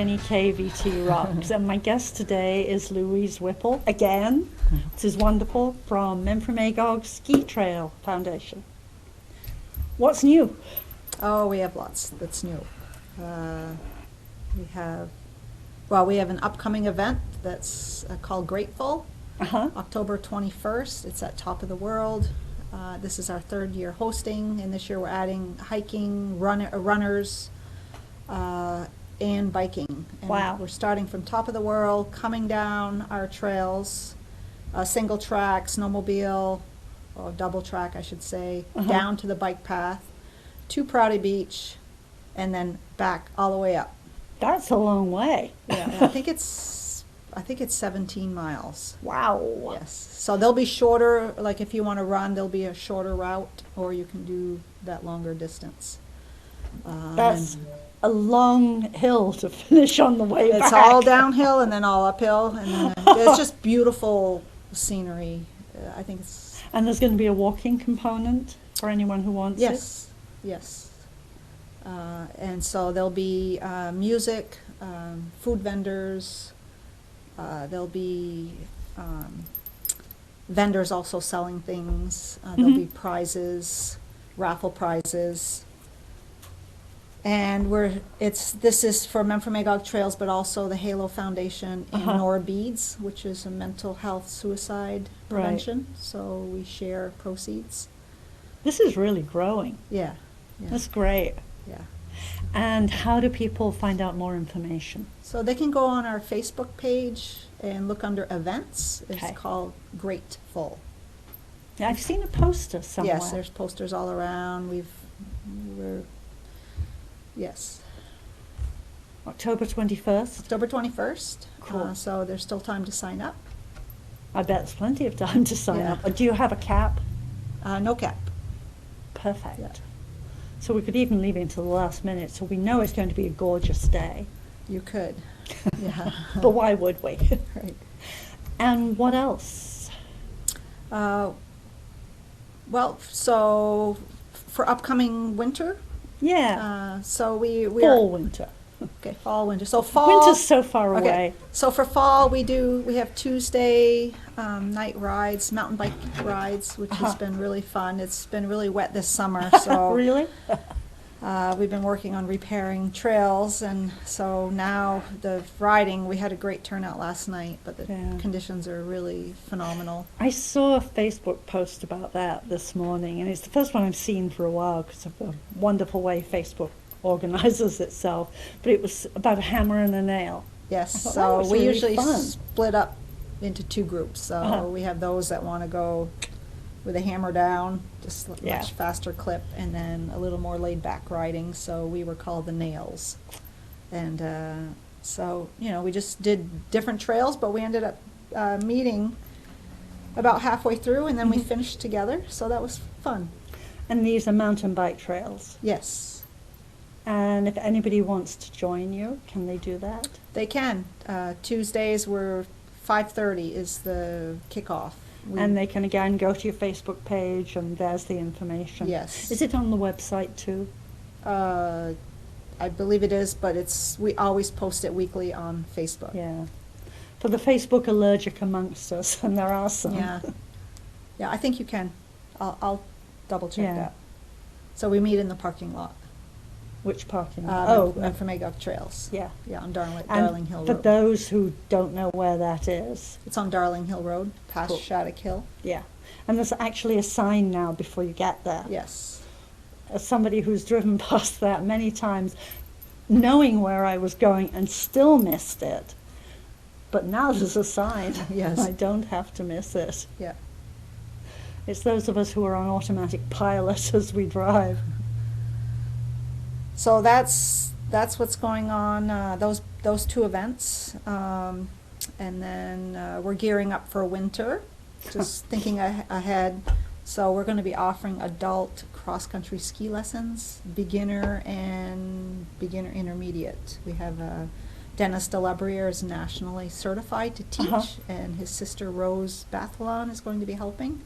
NEK-TV Rocks, and my guest today is Louise Whipple, again. This is wonderful, from Memphremagog Ski Trail Foundation. What's new? Oh, we have lots that's new. We have an upcoming event that's called Grateful, October 21st. It's at Top of the World. This is our third year hosting, and this year we're adding hiking, runners, and biking. And wow. We're starting from Top of the World, coming down our trails, single track, snowmobile, or double track I should say, down to the bike path, to Prouty Beach, and then back all the way up. That's a long way. Yeah, I think it's 17 miles. Wow. Yes. So they'll be shorter, like if you want to run, there'll be a shorter route, or you can do that longer distance. That's a long hill to finish on the way back. It's all downhill and then all uphill, and then it's just beautiful scenery. I think it's... And there's going to be a walking component for anyone who wants it? Yes. And so there'll be music, food vendors, there'll be vendors also selling things, there'll be prizes, raffle prizes. And this is for Memphremagog Trails, but also the Halo Foundation and Nora Beads, which is a mental health suicide prevention. Right. So we share proceeds. This is really growing. Yeah. That's great. Yeah. And how do people find out more information? So they can go on our Facebook page and look under events. It's called Grateful. Yeah, I've seen a poster somewhere. Yes, there's posters all around. Yes. October 21st? October 21st. Cool. So there's still time to sign up. I bet there's plenty of time to sign up. Do you have a cap? No cap. Perfect. Yeah. So we could even leave it until the last minute, so we know it's going to be a gorgeous day. You could. Yeah. But why would we? Right. And what else? Well, so for upcoming winter. Yeah. So we winter. Okay, fall, winter. So fall. Winter's so far away. So for fall, we have Tuesday night rides, mountain bike rides, which has been really fun. It's been really wet this summer, so really. We've been working on repairing trails, and so now the riding. We had a great turnout last night, but the conditions are really phenomenal. I saw a Facebook post about that this morning, and it's the first one I've seen for a while because of the wonderful way Facebook organizes itself. But it was about a hammer and a nail. Yes, thought, so we really usually fun. split up into two groups. So we have those that want to go with a hammer down, just much faster clip, and then a little more laid back riding. So we were called the Nails. And so, we just did different trails, but we ended up meeting about halfway through, and then we finished together. So that was fun. And these are mountain bike trails? Yes. And if anybody wants to join you, can they do that? They can. Tuesdays were 5:30 is the kickoff. And they can again go to your Facebook page, and there's the information. Yes. Is it on the website too? I believe it is, but we always post it weekly on Facebook. Yeah. For the Facebook allergic amongst us, and there are some. Yeah. Yeah, I think you can. I'll double check that. So we meet in the parking lot. Which parking lot? Memphremagog Trails. Yeah. Yeah, on Darling Hill Road. For those who don't know where that is. It's on Darling Hill Road, past Shattuck Hill. Yeah. And there's actually a sign now before you get there. Yes. As somebody who's driven past that many times, knowing where I was going and still missed it. But now there's a sign. Yes. I don't have to miss it. Yeah. It's those of us who are on automatic pilot as we drive. So that's what's going on, those two events, and then we're gearing up for winter, just thinking ahead. So we're going to be offering adult cross-country ski lessons, beginner and beginner intermediate. We have Dennis Delabriere is nationally certified to teach, and his sister Rose Bathalon is going to be helping.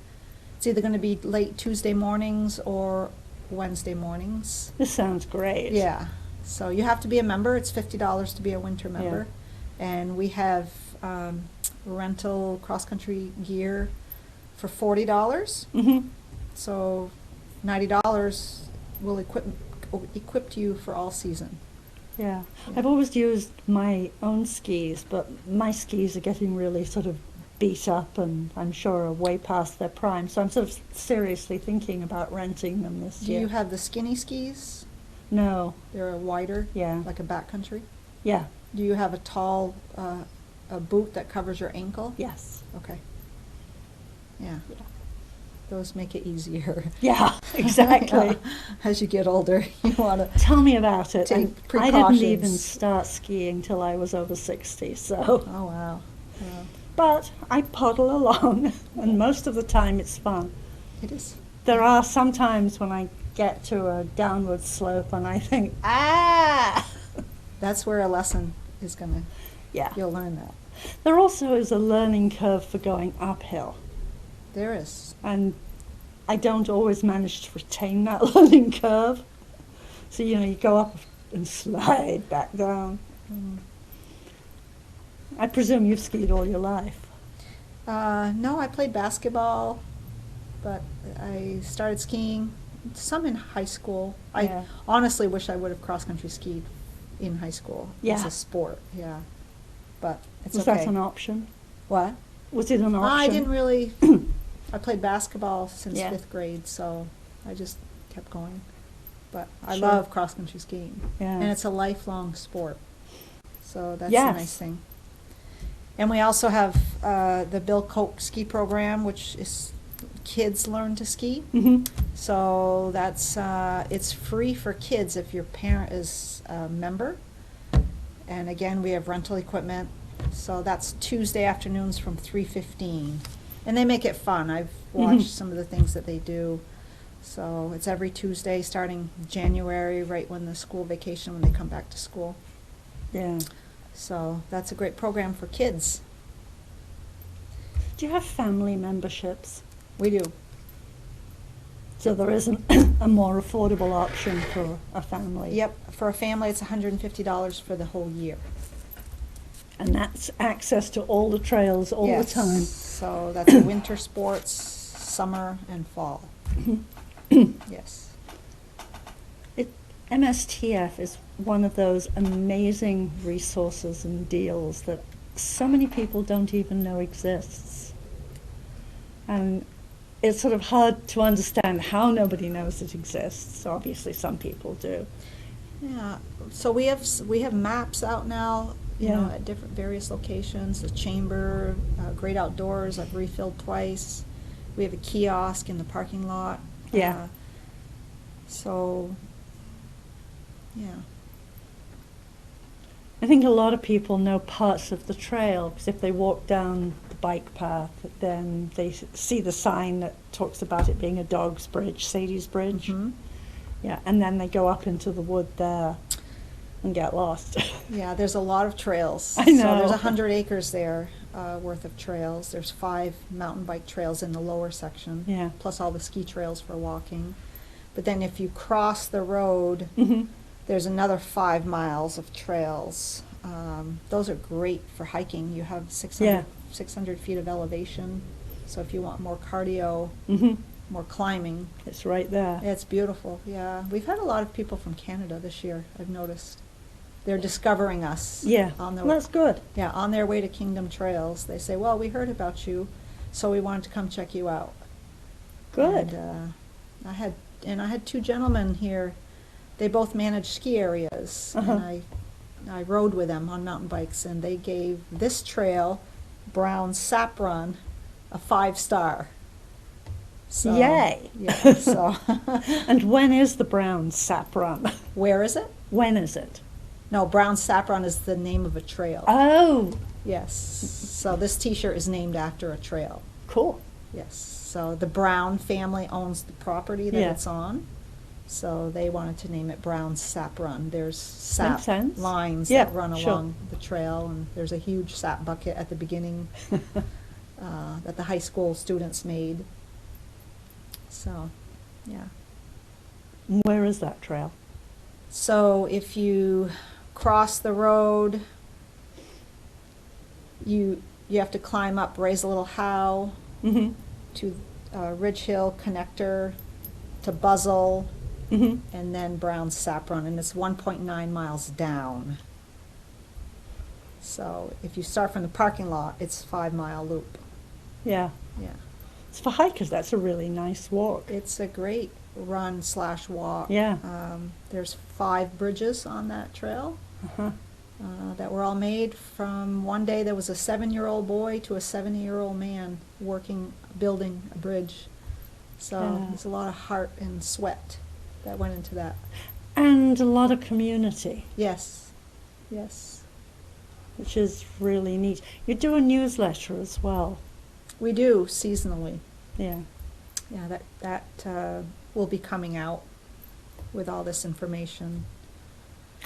It's either going to be late Tuesday mornings or Wednesday mornings. This sounds great. Yeah. So you have to be a member. It's $50 to be a winter member. And we have rental cross-country gear for $40. Mm-hmm. So $90 will equip you for all season. Yeah. Yeah. I've always used my own skis, but my skis are getting really sort of beat up and I'm sure are way past their prime. So I'm sort of seriously thinking about renting them this Do year. you have the skinny skis? No. They're wider, Yeah. like a backcountry. Yeah. Do you have a tall a boot that covers your ankle? Yes. Okay. Yeah. Yeah. Those make it easier. Yeah, exactly. As you get older, you want to Tell me about it. take I didn't even precautions. start skiing till I was over 60, so. Oh, wow. Wow. But I paddle along, and most of the time it's fun. It is. There are some times when I get to a downward slope and I think, ah! That's where a lesson is going to, Yeah. you'll learn that. There also is a learning curve for going uphill, There is. and I don't always manage to retain that learning curve. So, you go up and slide back down. Mm. I presume you've skied all your life. No, I played basketball, but I started skiing some in high school. Yeah. I honestly wish I would have cross-country skied in high school as Yeah. a sport, yeah. But it's Was okay. that an option? What? Was it an option? I didn't really, I played basketball since Yeah. 5th grade, so I just kept going. But I Sure. love cross-country skiing. Yeah. And it's a lifelong sport. So that's Yes. a nice thing. And we also have the Bill Koch ski program, which is kids learn to ski. Mm-hmm. So that's it's free for kids if your parent is a member. And again, we have rental equipment. So that's Tuesday afternoons from 3:15. And they make it fun. I've watched some of the things that they do. So it's every Tuesday starting January, right when the school vacation, when they come back to school. Yeah. So that's a great program for kids. Do you have family memberships? We do. So there isn't a more affordable option for a family? Yep, for a family, it's $150 for the whole year. And that's access to all the trails all Yes. the time? So that's winter sports, summer, and fall. Yes. MSTF is one of those amazing resources and deals that so many people don't even know exists. And it's sort of hard to understand how nobody knows it exists. Obviously, some people do. Yeah, so we have maps out now, you know, Yeah. at different various locations. The Chamber, Great Outdoors, I've refilled twice. We have a kiosk in the parking lot. Yeah. So, yeah. I think a lot of people know parts of the trail because if they walk down the bike path, then they see the sign that talks about it being a dog's bridge, Sadie's Bridge. Mhm. Yeah, and then they go up into the wood there and get lost. Yeah, there's a lot of trails. I So know. there's 100 acres there worth of trails. There's 5 mountain bike trails in the lower section, Yeah. plus all the ski trails for walking. But then if you cross the road, Hmm. there's another 5 miles of trails. Those are great for hiking. You have 600 feet of elevation. So if you want more cardio, Hmm. more climbing, It's right there. it's beautiful. Yeah, we've had a lot of people from Canada this year, I've noticed. They're discovering us. Yeah, On their, well, that's good. yeah, on their way to Kingdom Trails. They say, well, we heard about you, so we wanted to come check you out. Good. And, I had 2 gentlemen here. They both manage ski areas, Uh-huh. and I rode with them on mountain bikes, and they gave this trail, Brown Sap Run, a 5-star. So, Yay. Yeah. So, And when is the Brown Sap Run? where is it? When is it? No, Brown Sap Run is the name of a trail. Oh, Yes. So this T-shirt is named after a trail. cool. Yes. So the Brown family owns the property that Yeah. it's on. So they wanted to name it Brown Sap Run. There's sap Makes sense. lines Yeah, that run sure. along the trail, and there's a huge sap bucket at the beginning that the high school students made. So, yeah. Where is that trail? So if you cross the road, you have to climb up, raise a little Howe Mm-hmm. to Ridge Hill Connector to Buzzell, Mm-hmm. and then Brown Sap Run, and it's 1.9 miles down. So if you start from the parking lot, it's 5-mile loop. Yeah. Yeah, It's for hikers. That's a really nice walk. it's a great run/walk. Yeah. There's 5 bridges on that trail Uh-huh. that were all made from one day there was a 7-year-old boy to a 70-year-old man building a bridge. So Yeah. there's a lot of heart and sweat that went into that. And a lot of community, Yes, yes. which is really neat. You do a newsletter as well. We do seasonally. Yeah. Yeah, that will be coming out with all this information.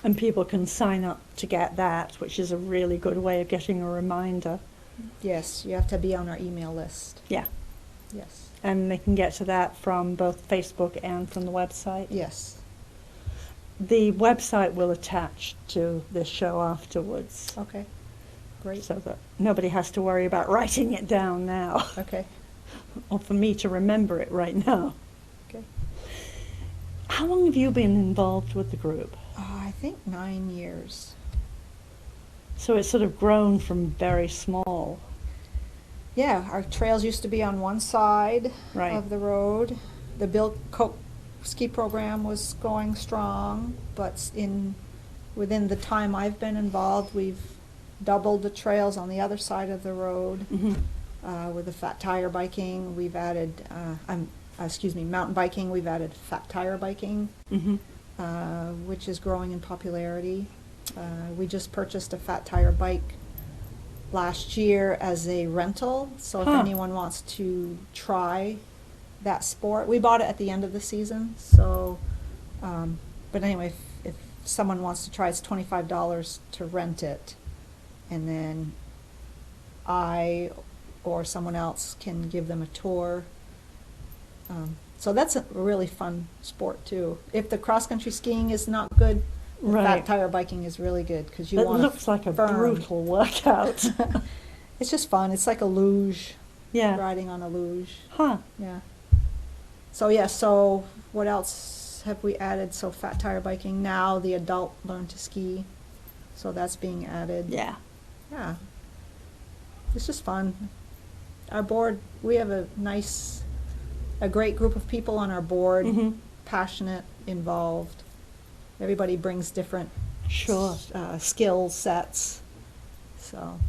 And people can sign up to get that, which is a really good way of getting a reminder. Yes, you have to be on our email list. Yeah. Yes. And they can get to that from both Facebook and from the website. Yes. The website will attach to this show afterwards, Okay. Great. so that nobody has to worry about writing it down now, Okay. or for me to remember it right now. Okay. How long have you been involved with the group? I think 9 years. So it's sort of grown from very small. Yeah, our trails used to be on one side Right. of the road. The Bill Cope ski program was going strong, but within the time I've been involved, we've doubled the trails on the other side of the road. Mm-hmm. With the fat tire biking, we've added, mountain biking, we've added fat tire biking, Mm-hmm. which is growing in popularity. We just purchased a fat tire bike last year as a rental, so if Huh. anyone wants to try that sport, we bought it at the end of the season, so, but anyway, if someone wants to try, it's $25 to rent it, and then I or someone else can give them a tour. So that's a really fun sport too. If the cross-country skiing is not good, the Right. fat tire biking is really good because you It want looks like a firm. brutal workout. It's just fun. It's like a luge, Yeah. riding on a luge. Huh. Yeah. So what else have we added? So fat tire biking, now the adult learn to ski. So that's being added. Yeah. Yeah. It's just fun. Our board, we have a great group of people on our board, Mm-hmm. passionate, involved. Everybody brings different Sure. skill sets. So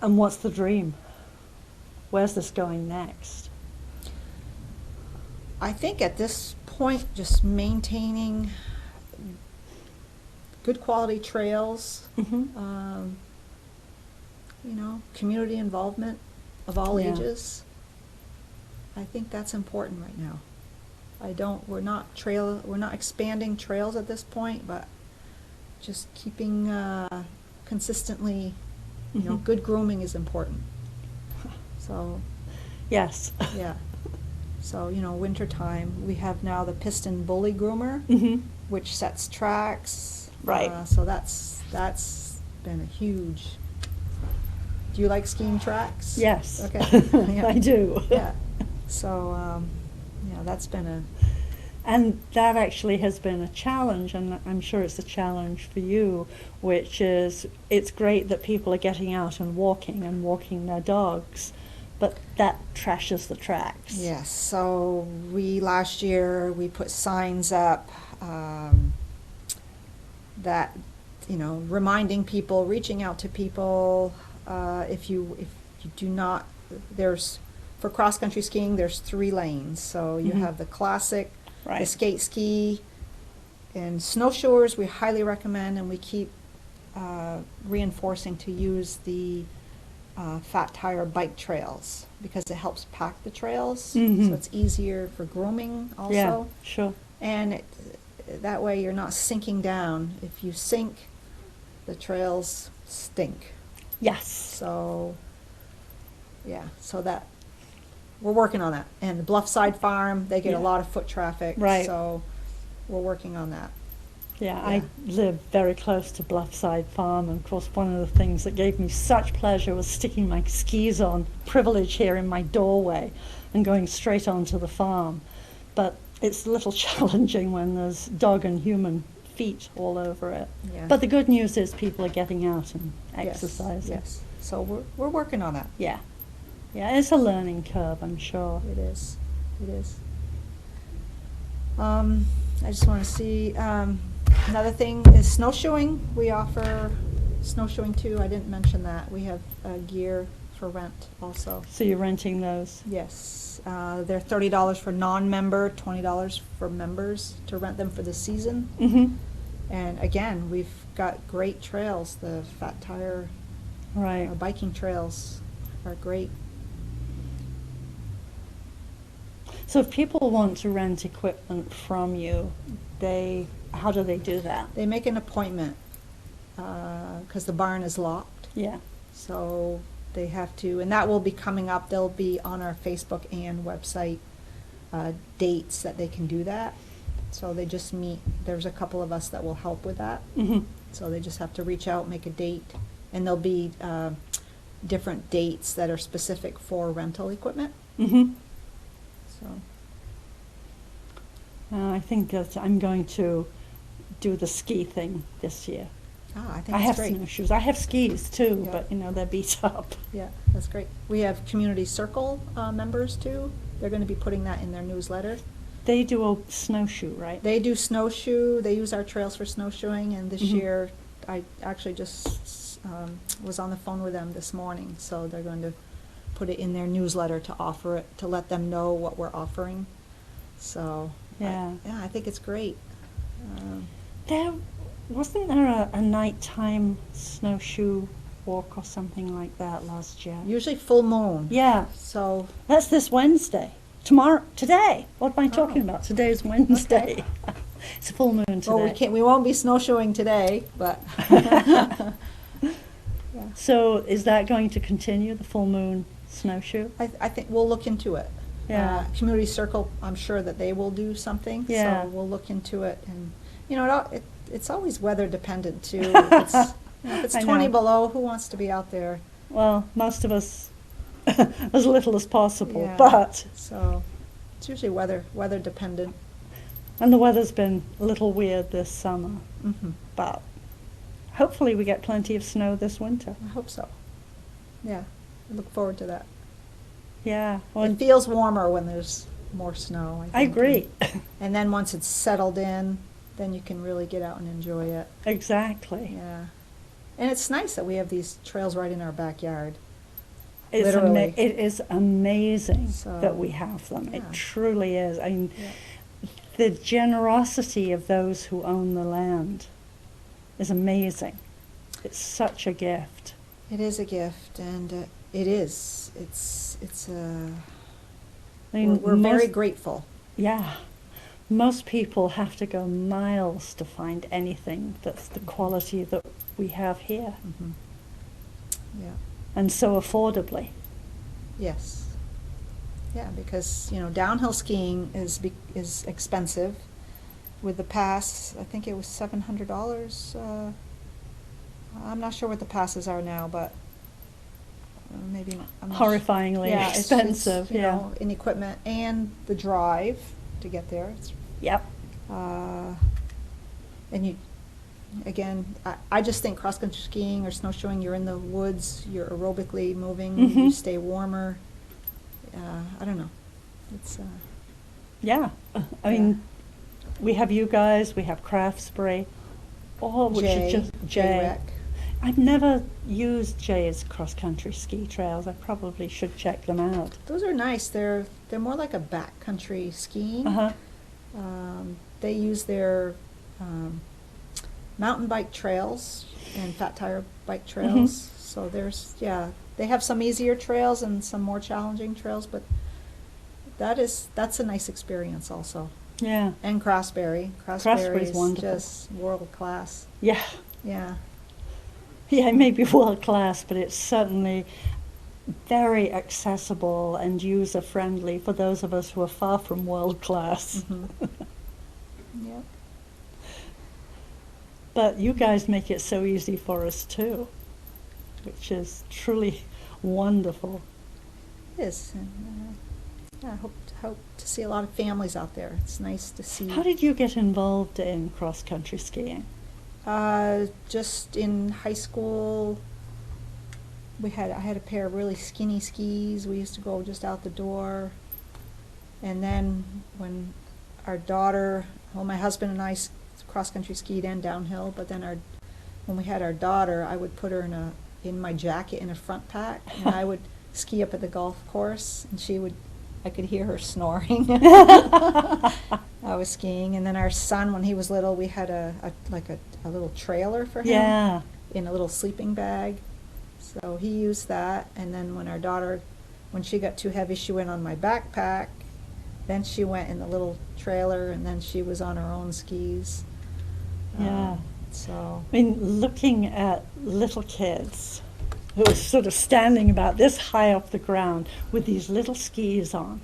And what's the dream? Where's this going next? I think at this point, just maintaining good quality trails, Mm-hmm. community involvement of all Yeah. ages. I think that's important right now. We're not expanding trails at this point, but just keeping consistently, Mhm. good grooming is important. So, Yes. yeah. So, winter time, we have now the piston bully groomer, Mm-hmm. which sets tracks. Right. So that's been a huge. Do you like skiing tracks? Yes. Okay. Yeah. I do. Yeah. So, that's been a. And that actually has been a challenge, and I'm sure it's a challenge for you, which is it's great that people are getting out and walking their dogs, but that trashes the tracks. Yes. So last year we put signs up that reminding people, reaching out to people. If you do not, for cross country skiing there's 3 lanes. So you Mhm. have the classic. The Right. skate ski and snowshoers we highly recommend, and we keep reinforcing to use the fat tire bike trails because it helps pack the trails, Mhm. so it's easier for grooming also. Yeah, sure. And that way you're not sinking down. If you sink, the trails stink. Yes. So, yeah, so that, we're working on that. And the Bluffside Farm, they get Yeah. a lot of foot traffic. Right. So we're working on that. Yeah, Yeah. I live very close to Bluffside Farm, and of course one of the things that gave me such pleasure was sticking my skis on, privilege here in my doorway, and going straight onto the farm. But it's a little challenging when there's dog and human feet all over it. Yeah. But the good news is people are getting out and Yes, exercising. Yes, so we're working on that. Yeah. Yeah, it's a learning curve, I'm sure. It is. It is. I just want to see, another thing is snowshoeing. We offer snowshoeing too. I didn't mention that. We have gear for rent also. So you're renting those? Yes. They're $30 for non-member, $20 for members to rent them for the season. Mm-hmm. And again, we've got great trails. The Fat Tire Right. biking trails are great. So if people want to rent equipment from you, how do they do that? They make an appointment because the barn is locked. Yeah. So they have to, and that will be coming up. They'll be on our Facebook and website dates that they can do that. So they just meet. There's a couple of us that will help with that. Mm-hmm. So they just have to reach out, make a date, and there'll be different dates that are specific for rental equipment. Mm-hmm. So I think that I'm going to do the ski thing this year. I think I it's have great. snowshoes. I have skis too, Yeah. but they're beat up. Yeah, that's great. We have Community Circle members too. They're going to be putting that in their newsletter. They do a snowshoe, right? They do snowshoe. They use our trails for snowshoeing, and this Mhm. year I actually just was on the phone with them this morning, so they're going to put it in their newsletter to offer it, to let them know what we're offering. So Yeah. I think it's great. Wasn't there a nighttime snowshoe walk or something like that last year? Usually full moon. Yeah, So that's this Wednesday. Today. What am I talking about? Today's Wednesday. It's a full moon today. well, we won't be snowshoeing today, but So is that going to continue, the full moon snowshoe? I think we'll look into it. Yeah. Community Circle, I'm sure that they will do something. Yeah. So we'll look into it, and it's always weather dependent too. If it's I 20 know. below, who wants to be out there? Well, most of us, as little as possible, Yeah. but, So it's usually weather dependent. and the weather's been a little weird this summer, Hmm. but hopefully we get plenty of snow this winter. I hope so. Yeah, I look forward to that. Yeah, well, It feels warmer when there's more snow. I think. agree. And then once it's settled in, then you can really get out and enjoy it. Exactly. Yeah. And it's nice that we have these trails right in our backyard. It's Literally. it is amazing So, that we have them. It yeah. truly is. I mean, Yeah. the generosity of those who own the land is amazing. It's such a gift. It is a gift, and it is. It's I mean, we're very most- grateful. Yeah. Most people have to go miles to find anything that's the quality that we have here, Hmm. Yeah. and so affordably. Yes. Yeah, because downhill skiing is expensive. With the pass, I think it was $700. I'm not sure what the passes are now, but maybe not. I'm not Horrifyingly Yeah, expensive. it's, Yeah. in equipment and the drive to get there. Yep. And you, again, I just think cross-country skiing or snowshoeing, you're in the woods, you're aerobically moving, you Mhm. stay warmer. I don't know. It's, Yeah. I mean, we have you guys, we have Craft Spray, all which is just Jay. Rec. I've never used Jay's cross-country ski trails. I probably should check them out. Those are nice. They're more like a backcountry skiing. Uh-huh. They use their mountain bike trails and Fat Tire bike trails. So they have some easier trails and some more challenging trails, but that's a nice experience also. Yeah. And Craftsberry. Craftsberry's is wonderful. just world class. Yeah. Yeah. Yeah, it may be world class, but it's certainly very accessible and user friendly for those of us who are far from world class. Mhm. Yep. But you guys make it so easy for us too, which is truly wonderful. It is. And, yeah, I hope to see a lot of families out there. It's nice to see. How did you get involved in cross-country skiing? Just in high school, I had a pair of really skinny skis. We used to go just out the door. And then when our daughter, well, my husband and I cross-country skied and downhill, but then when we had our daughter, I would put her in my jacket in a front pack, and I would ski up at the golf course, and I could hear her snoring. I was skiing, and then our son, when he was little, we had a little trailer for him. Yeah. In a little sleeping bag. So he used that, and then when our daughter, when she got too heavy, she went on my backpack. Then she went in the little trailer, and then she was on her own skis. Yeah. So. I mean, looking at little kids who are sort of standing about this high off the ground with these little skis on,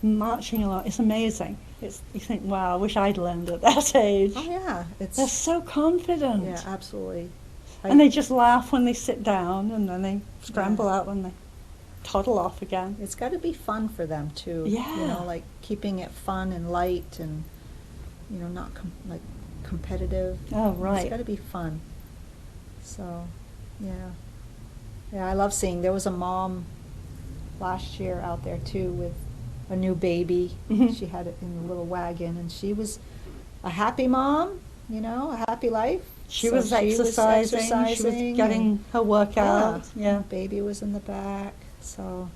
marching along, it's amazing. You think, wow, I wish I'd learned at that age. Oh yeah, They're so confident. Yeah, absolutely. And they just laugh when they sit down, and then they scramble out when they toddle off again. It's got to be fun for them too. Yeah. You know, like keeping it fun and light, and not competitive. Oh, right. It's got to be fun. So, yeah. Yeah, I love seeing. There was a mom last year out there too with a new baby. Mhm. She had it in a little wagon, and she was a happy mom, a happy life. She So was exercising, she was getting her workout. Yeah. Baby was in the back. So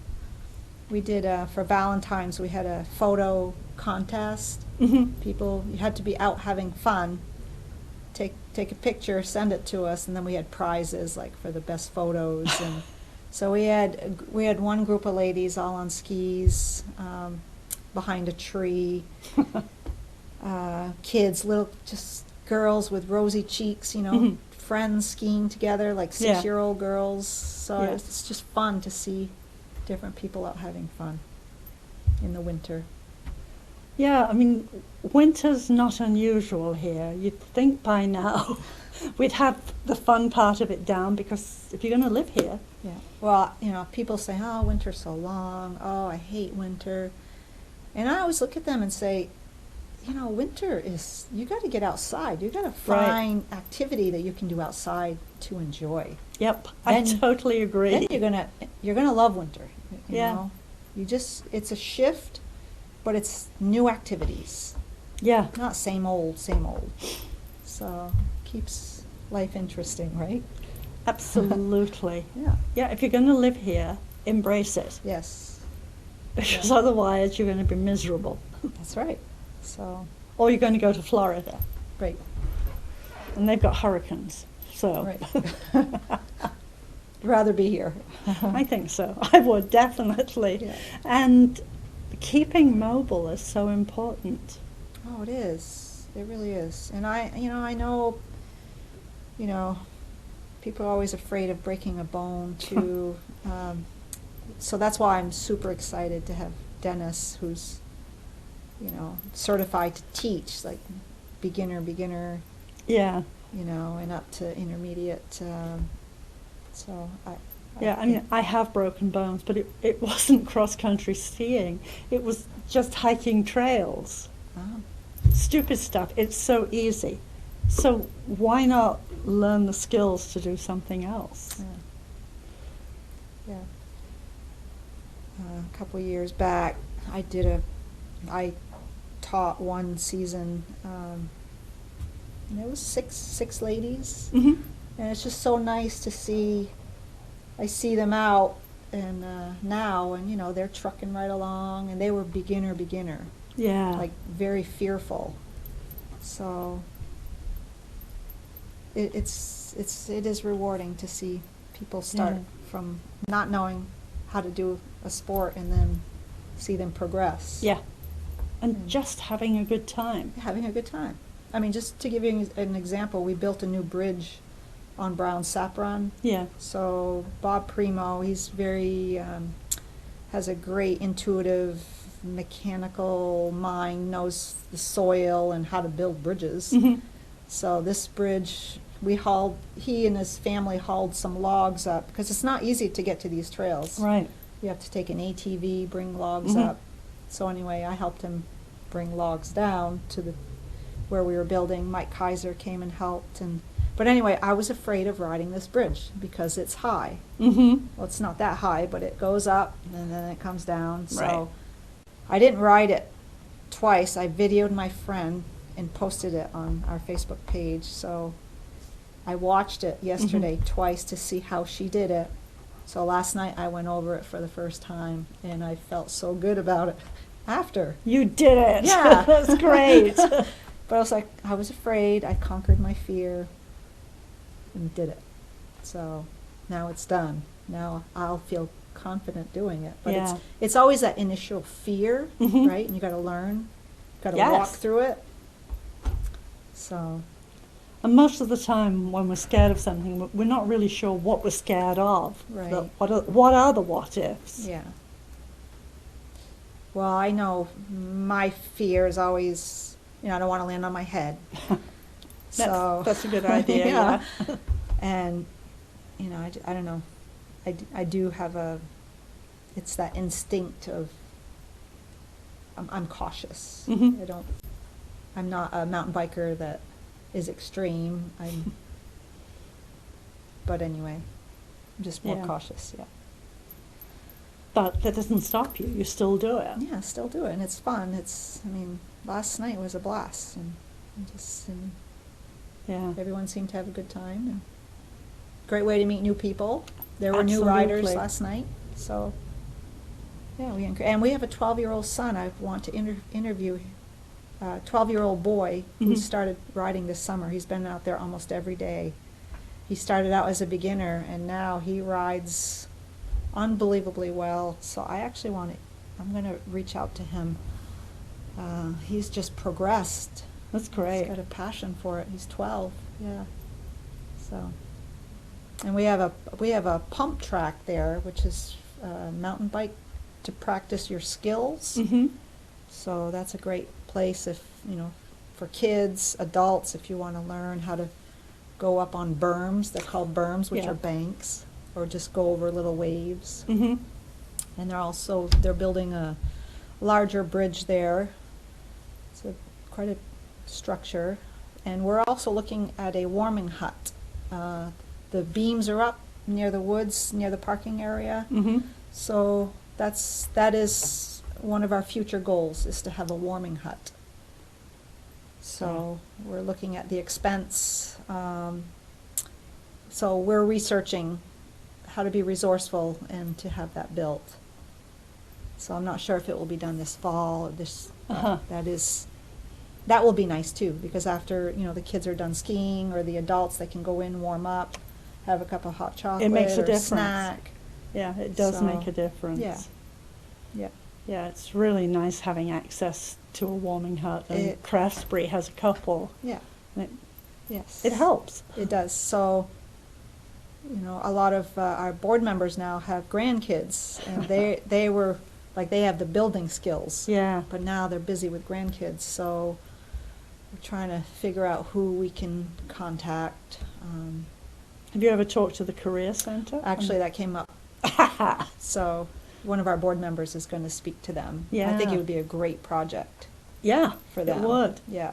we did, for Valentine's, we had a photo contest. Mhm. You had to be out having fun. Take a picture, send it to us, and then we had prizes like for the best photos. And so we had one group of ladies all on skis behind a tree. Kids, just girls with rosy cheeks, Mhm. friends skiing together, like Yeah. 6-year-old girls. So Yeah. it's just fun to see different people out having fun in the winter. Yeah, I mean, winter's not unusual here. You'd think by now we'd have the fun part of it down, because if you're going to live here. Yeah. Well, people say, "Oh, winter's so long. Oh, I hate winter." And I always look at them and say, winter is, you got to get outside. You got to find activity that you can do outside to enjoy. Yep, I totally agree. Then you're gonna love winter. You Yeah. know? It's a shift, but it's new activities. Yeah. Not same old. So keeps life interesting, right? Absolutely. Yeah. Yeah, if you're going to live here, embrace it. Yes. Because otherwise you're going to be miserable. That's right. So. Or you're going to go to Florida. Right. And they've got hurricanes. So. Right. Rather be here. I think so. I would, definitely. Yeah. And keeping mobile is so important. Oh, it is. It really is. And I know, people are always afraid of breaking a bone too. So that's why I'm super excited to have Dennis, who's, certified to teach, like beginner, Yeah. and up to intermediate. So I mean, I have broken bones, but it wasn't cross-country skiing. It was just hiking trails. Oh. Stupid stuff. It's so easy. So why not learn the skills to do something else? Yeah. A couple of years back, I taught one season, and it was six ladies, Mm-hmm. and it's just so nice to see. I see them out, and now, and they're trucking right along, and they were beginner, Yeah. like very fearful. So it is rewarding to see people start from not knowing how to do a sport and then see them progress. Yeah. And just having a good time. Having a good time. I mean, just to give you an example, we built a new bridge on Brown Sap Run. Yeah. So Bob Primo, he's very, has a great intuitive mechanical mind, knows the soil and how to build bridges. Mm-hmm. So this bridge, he and his family hauled some logs up, because it's not easy to get to these trails. Right. You have to take an ATV, bring logs Mhm. up. So anyway, I helped him bring logs down to where we were building. Mike Kaiser came and helped, but anyway, I was afraid of riding this bridge because it's high. Mm-hmm. Well, it's not that high, but it goes up and then it comes down. So Right. I didn't ride it twice. I videoed my friend and posted it on our Facebook page. So I watched it yesterday twice to see how she did it. So last night I went over it for the first time, and I felt so good about it after. You did it. Yeah. That's great. But I was like, I was afraid. I conquered my fear and did it. So now it's done. Now I'll feel confident doing it. But Yeah. it's always that initial fear, Mhm. right? And you got to learn, got to Yes. walk through it. So And most of the time when we're scared of something, we're not really sure what we're scared of. Right. What are the what ifs? yeah. Well, I know my fear is always, I don't want to land on my head. That's a good idea. Yeah. Yeah. And, I don't know. I do have it's that instinct of, I'm cautious. Mhm. I'm not a mountain biker that is extreme. But anyway, I'm just more Yeah. cautious, yeah. But that doesn't stop you. You still do it. Yeah, still do it, and it's fun. Last night was a blast, and Yeah. everyone seemed to have a good time. And great way to meet new people. There were new riders Absolutely. last night, so yeah, and we have a 12-year-old son. I want to interview a 12-year-old boy who Mhm. started riding this summer. He's been out there almost every day. He started out as a beginner, and now he rides unbelievably well. So I'm going to reach out to him. He's just progressed. That's great. He's got a passion for it. He's 12. Yeah. So, and we have a pump track there, which is mountain bike to practice your skills. Mm-hmm. So that's a great place for kids, adults, if you want to learn how to go up on berms. They're called berms, which Yeah. are banks, or just go over little waves. Mm-hmm. And they're building a larger bridge there. It's quite a structure. And we're also looking at a warming hut. The beams are up near the woods, near the parking area. Mm-hmm. So that is one of our future goals, is to have a warming hut. So we're looking at the expense. So we're researching how to be resourceful and to have that built. So I'm not sure if it will be done this fall or this. Uh-huh. That will be nice too, because after the kids are done skiing, or the adults, they can go in, warm up, have a cup of hot chocolate. It makes a or difference. snack. Yeah, it does So, make a difference. yeah. Yeah. Yeah, it's really nice having access to a warming hut, and Craftsbury has a couple. Yeah. And Yes. it helps. It does. So, a lot of our board members now have grandkids, and they were like, they have the building skills. Yeah. But now they're busy with grandkids, so we're trying to figure out who we can contact. Have you ever talked to the Career Center? Actually, that came up. So one of our board members is going to speak to them. I think Yeah. it would be a great project Yeah, for them. it would. Yeah.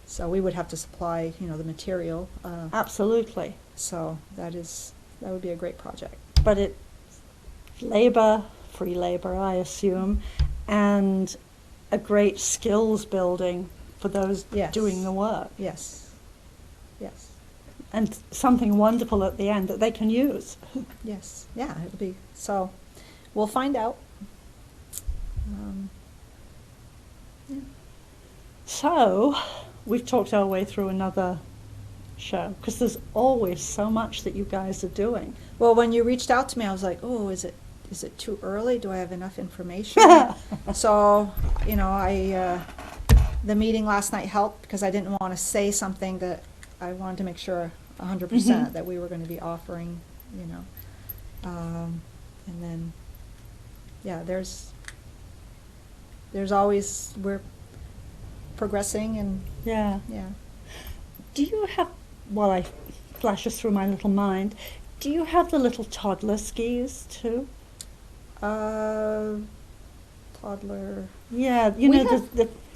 So we would have to supply, the material. Absolutely. So that would be a great project. But it's free labor, I assume, and a great skills building for those Yes. doing the work. Yes. Yes. And something wonderful at the end that they can use. Yes. Yeah, it'll be. So we'll find out. Yeah. So, we've talked our way through another show, because there's always so much that you guys are doing. Well, when you reached out to me, I was like, oh, is it too early? Do I have enough information? So, the meeting last night helped, because I didn't want to say something that I wanted to make sure 100% Mhm. that we were going to be offering, and then, yeah, there's always, we're progressing, and Yeah. yeah. Do you have, while I flashes through my little mind, do you have the little toddler skis too? Toddler. Yeah, you We know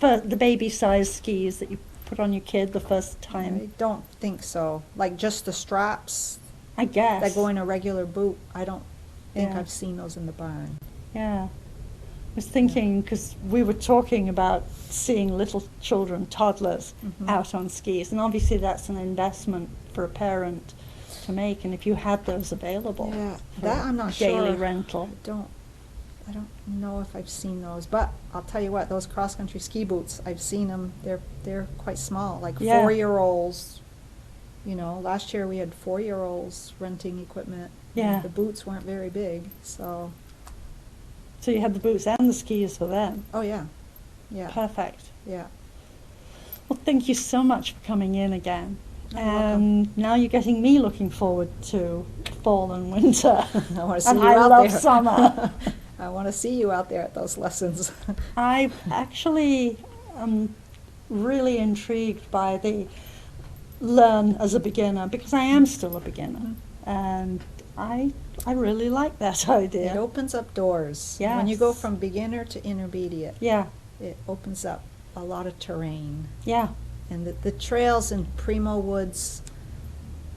have- the baby size skis that you put on your kid the first I time. don't think so. Like just the straps I guess. that go in a regular boot. I don't think Yeah. I've seen those in the barn. Yeah. I was thinking, because we were talking about seeing little children, toddlers, Mhm. out on skis, and obviously that's an investment for a parent to make, and if you had those available Yeah, for that I'm not daily sure. rental. I don't know if I've seen those, but I'll tell you what, those cross-country ski boots, I've seen them. They're quite small, like Yeah. 4-year-olds. You know, last year we had 4-year-olds renting equipment. and Yeah. The boots weren't very big, so, So you had the boots and the skis for them. oh yeah, yeah, Perfect. yeah. Well, thank you so much for coming in again. You're welcome. And now you're getting me looking forward to fall and winter. I want to see And you I out love there. summer. I want to see you out there at those lessons. I actually am really intrigued by the learn as a beginner, because I am still a beginner, and I really like that It idea. opens up doors. When you go Yes. from beginner to intermediate, Yeah, it opens up a lot of terrain. yeah, And the trails in Primo Woods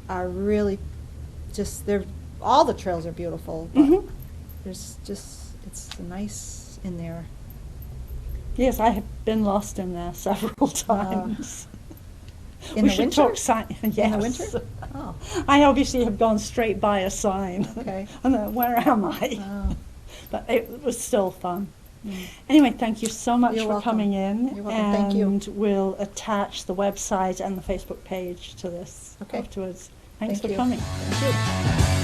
are really just, all the trails are beautiful, but Mhm. there's just, it's nice in there. yes. I have been lost in there several times. In We the should winter? talk sign. Yes. In the winter? Oh, I obviously have gone straight by a sign. okay. And then, where am I? Oh, But it was still fun. mm. Anyway, thank you so much You're for welcome. coming in. You're welcome. Thank you. And we'll attach the website and the Facebook page to this Okay. afterwards. Thanks Thank for you. coming. Thank you.